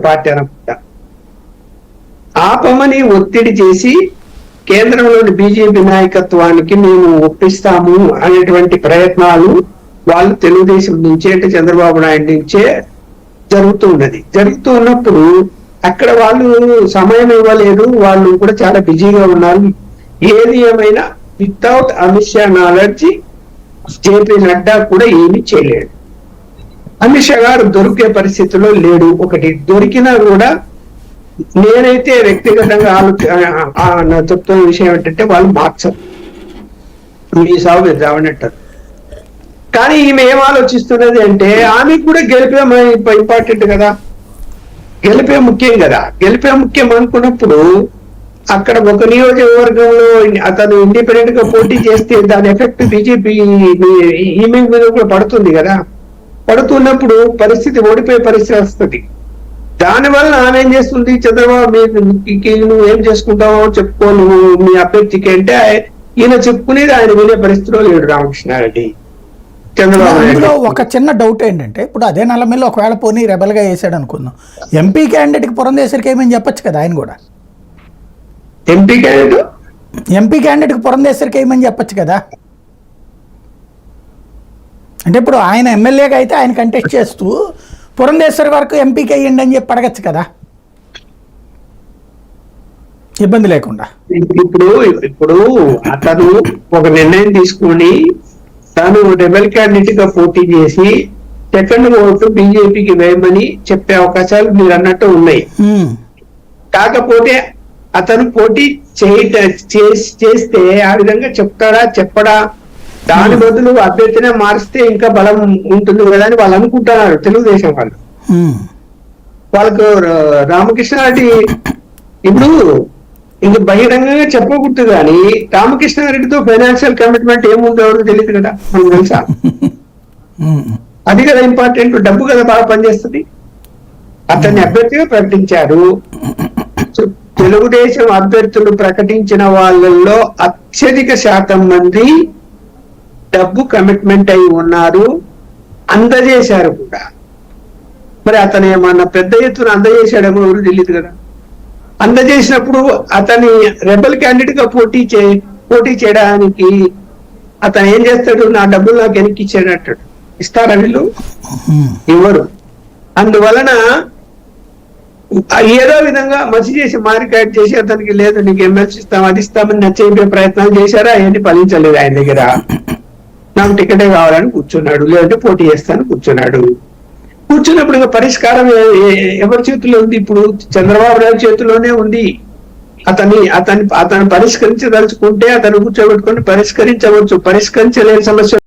Party అనుకుంటా ఆపమని ఒత్తిడి చేసి కేంద్రంలోని బీజేపీ నాయకత్వానికి మేము ఒప్పిస్తాము అనేటువంటి ప్రయత్నాలు వాళ్ళు తెలుగుదేశం నుంచే అంటే చంద్రబాబు నాయుడు నుంచే జరుగుతూ ఉన్నప్పుడు అక్కడ వాళ్ళు సమయం ఇవ్వలేదు, వాళ్ళు కూడా చాలా బిజీగా ఉన్నారు. ఏది ఏమైనా without Amit Shah knowledge JP Nadda కూడా ఏమీ చేయలేడు. అమిత్ షా గారు దొరికే పరిస్థితిలో లేడు. ఒకటి దొరికినా కూడా నేనైతే వ్యక్తిగతంగా చెప్తున్న విషయం ఏంటంటే వాళ్ళు మార్చరు, మీ సాగు మీరు రావనట్టారు. కానీ ఈమె ఏం ఆలోచిస్తున్నది అంటే ఆమెకు కూడా గెలిపే ఇంపార్టెంట్ కదా, గెలిపే ముఖ్యం కదా. గెలిపే ముఖ్యం అనుకున్నప్పుడు అక్కడ ఒక నియోజకవర్గంలో అతను ఇండిపెండెంట్ గా పోటీ చేస్తే దాని ఎఫెక్ట్ బీజేపీ ఈమె మీద కూడా పడుతుంది కదా. పడుతున్నప్పుడు పరిస్థితి ఓడిపోయే పరిస్థితి వస్తుంది. దానివల్ల ఆమె ఏం చేస్తుంది, చంద్రబాబు నువ్వు ఏం చేసుకుంటావో చెప్పుకో నువ్వు మీ అభ్యర్థికి అంటే ఈయన చెప్పుకునేది ఆయన వినే పరిస్థితిలో లేడు రామకృష్ణారెడ్డి. చంద్రబాబు ఒక చిన్న డౌట్ ఏంటంటే ఇప్పుడు అదే నల్లమిల్లి ఒకవేళ పోనీ రెబల్ గా వేసాడు అనుకుందాం, ఎంపీ క్యాండిడేట్ కి పురంధేశ్వరికి ఏమని చెప్పొచ్చు కదా ఆయన కూడా. ఎంపీ క్యాండిడేట్ కి పురంధేశ్వరికి ఏమని చెప్పొచ్చు కదా. అంటే ఇప్పుడు ఆయన ఎమ్మెల్యేగా అయితే ఆయన కంటెస్ట్ చేస్తూ పురంధేశ్వరి వరకు ఎంపీకి అయ్యండి అని చెప్పి అడగచ్చు కదా, ఇబ్బంది లేకుండా. ఇప్పుడు అతను ఒక నిర్ణయం తీసుకుని తాను రెబల్ క్యాండిడేట్ గా పోటీ చేసి సెకండ్ ఓటు బీజేపీకి వేయమని చెప్పే అవకాశాలు మీరు అన్నట్టు ఉన్నాయి. కాకపోతే అతను పోటీ చేస్తే ఆ విధంగా చెప్తాడా చెప్పడా, దాని బదులు అభ్యర్థినే మారిస్తే ఇంకా బలం ఉంటుంది కదా అని వాళ్ళు అనుకుంటున్నారు తెలుగుదేశం వాళ్ళు. వాళ్ళకు రామకృష్ణారెడ్డి ఇప్పుడు ఇంక బహిరంగంగా చెప్పకూడదు కానీ రామకృష్ణారెడ్డితో ఫైనాన్షియల్ కమిట్మెంట్ ఏముందో ఎవరికి తెలియదు కదా, మనకు తెలుసా? అది కదా ఇంపార్టెంట్, డబ్బు కదా బాగా పనిచేస్తుంది. అతన్ని అభ్యర్థిగా ప్రకటించారు. తెలుగుదేశం అభ్యర్థులు ప్రకటించిన వాళ్ళల్లో అత్యధిక శాతం మంది డబ్బు కమిట్మెంట్ అయి ఉన్నారు, అందజేశారు కూడా. మరి అతను ఏమన్నా పెద్ద ఎత్తున అందజేశాడేమో ఎవరు తెలియదు కదా. అందజేసినప్పుడు అతని రెబల్ క్యాండిడేట్ గా పోటీ చేయడానికి అతను ఏం చేస్తాడు, నా డబ్బులు నాకు వెనక్కి ఇచ్చాడు. ఇస్తారా వీళ్ళు? ఇవ్వరు. అందువలన ఏదో విధంగా మంచి చేసి మారికాట్ చేసి అతనికి లేదు నీకు ఎమ్మెల్సీ ఇస్తాం అది ఇస్తామని నచ్చే ప్రయత్నాలు చేశారా, అవన్నీ ఫలించలేదు. ఆయన దగ్గర నాకు టికెటే కావాలని కూర్చున్నాడు, లేదంటే పోటీ చేస్తాను కూర్చున్నాడు. కూర్చున్నప్పుడు ఇంకా పరిష్కారం ఎవరి చేతిలో ఉంది? ఇప్పుడు చంద్రబాబు నాయుడు చేతిలోనే ఉంది. అతను పరిష్కరించదలుచుకుంటే అతను కూర్చోబెట్టుకొని పరిష్కరించవచ్చు. పరిష్కరించలేని సమస్య